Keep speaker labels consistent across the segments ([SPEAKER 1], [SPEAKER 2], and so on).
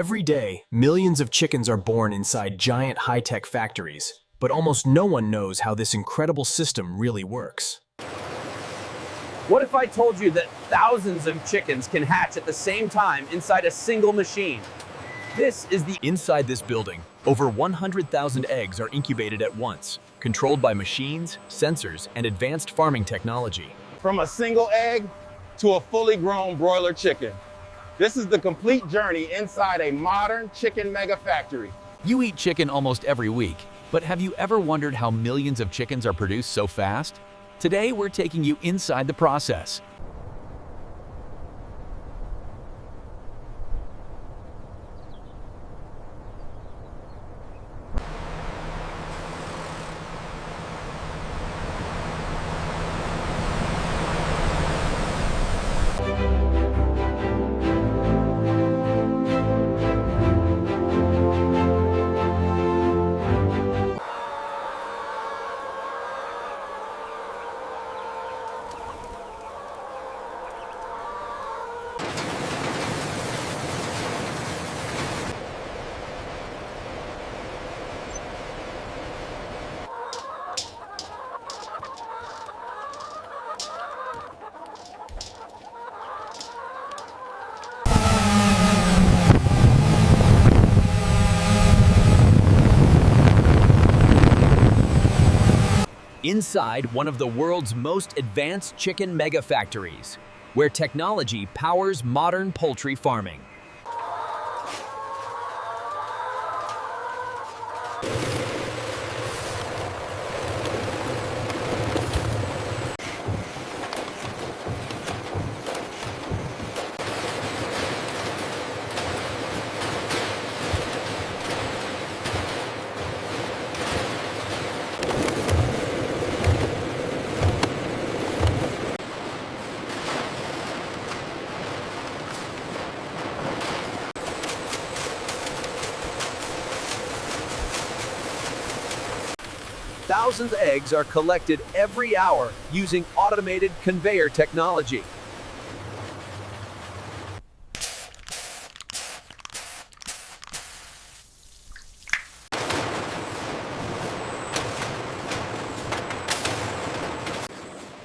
[SPEAKER 1] Every day, millions of chickens are born inside giant high-tech factories, but almost no one knows how this incredible system really works.
[SPEAKER 2] What if I told you that thousands of chickens can hatch at the same time inside a single machine?
[SPEAKER 1] Inside this building, over 100,000 eggs are incubated at once, controlled by machines, sensors, and advanced farming technology.
[SPEAKER 3] From a single egg to a fully grown broiler chicken. This is the complete journey inside a modern chicken mega factory.
[SPEAKER 4] You eat chicken almost every week, but have you ever wondered how millions of chickens are produced so fast? Today, we're taking you inside the process. Inside one of the world's most advanced chicken mega factories, where technology powers modern poultry farming.
[SPEAKER 2] Thousands of eggs are collected every hour using automated conveyor technology.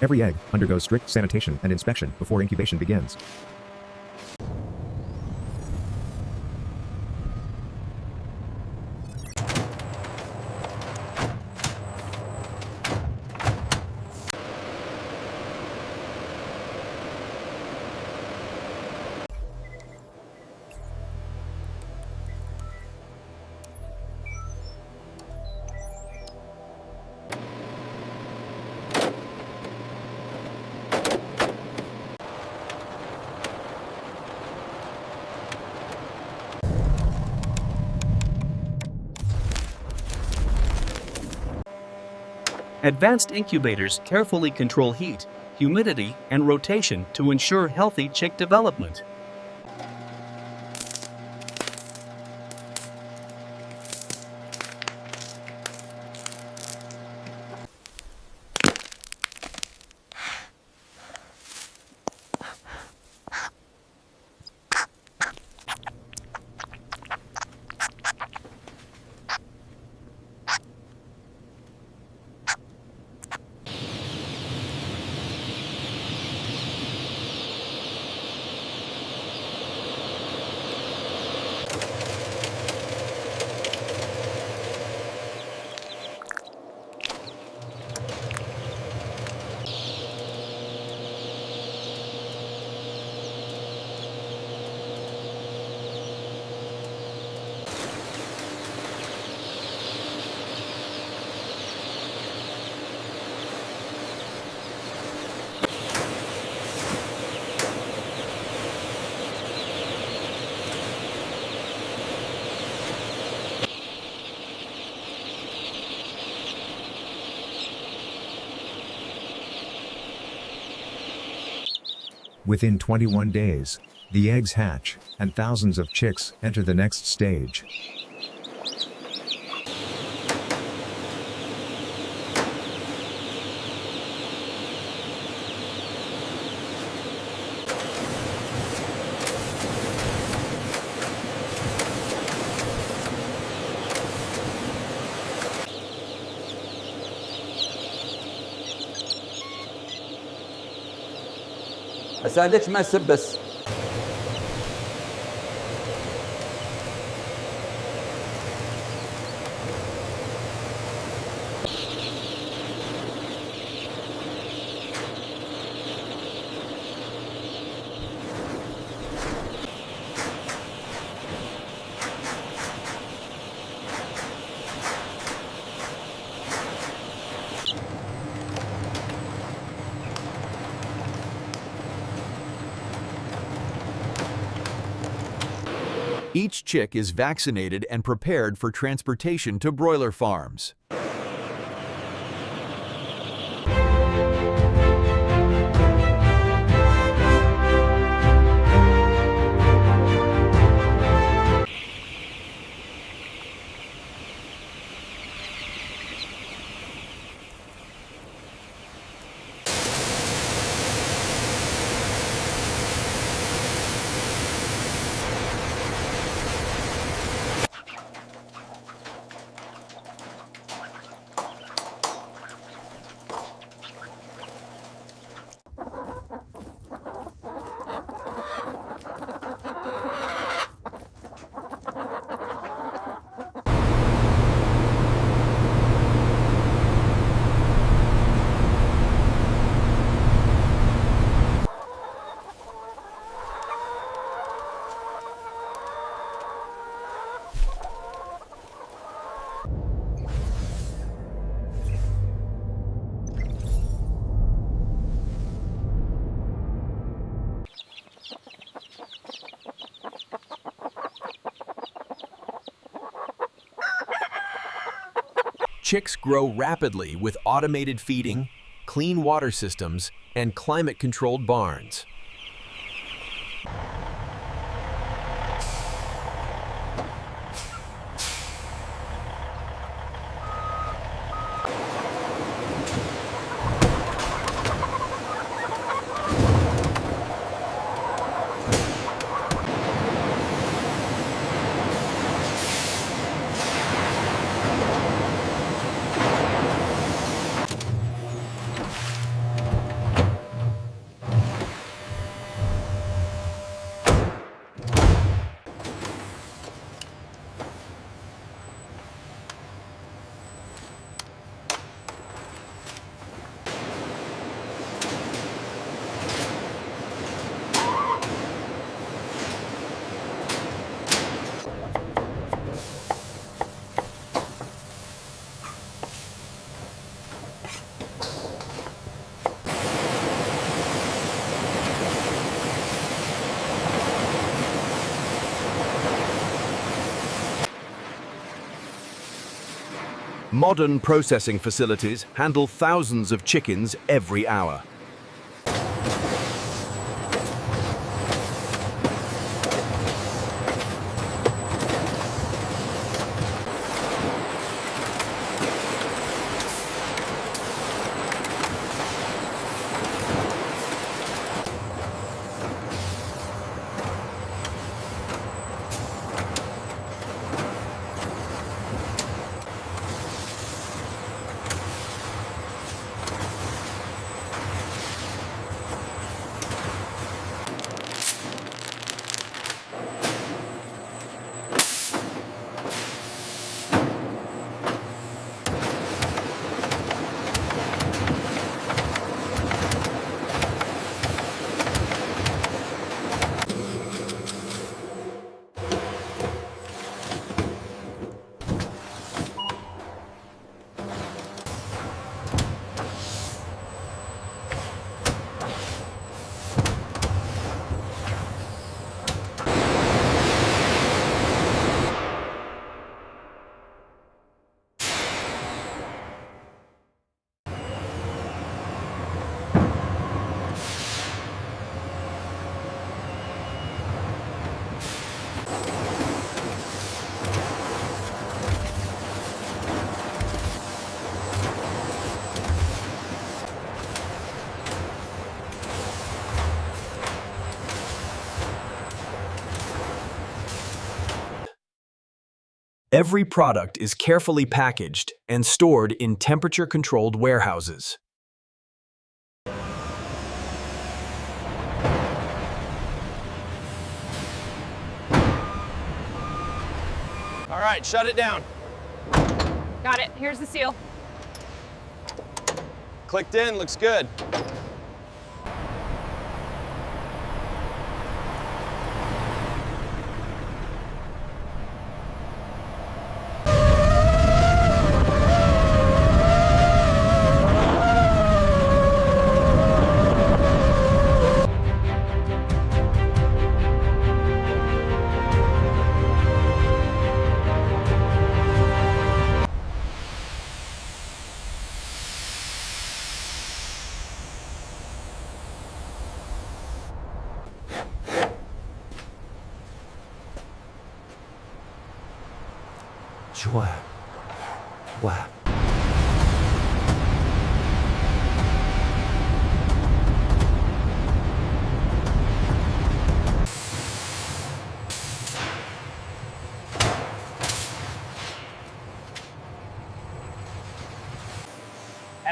[SPEAKER 5] Every egg undergoes strict sanitation and inspection before incubation begins.
[SPEAKER 6] Advanced incubators carefully control heat, humidity, and rotation to ensure healthy chick development.
[SPEAKER 5] Within 21 days, the eggs hatch, and thousands of chicks enter the next stage.
[SPEAKER 2] اساعدك ما اسب بس.
[SPEAKER 4] Each chick is vaccinated and prepared for transportation to broiler farms. Chicks grow rapidly with automated feeding, clean water systems, and climate-controlled barns. Modern processing facilities handle thousands of chickens every hour. Every product is carefully packaged and stored in temperature-controlled warehouses.
[SPEAKER 2] All right, shut it down.
[SPEAKER 7] Got it. Here's the seal.
[SPEAKER 2] Clicked in, looks good.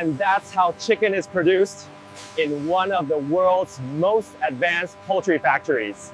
[SPEAKER 2] And that's how chicken is produced in one of the world's most advanced poultry factories.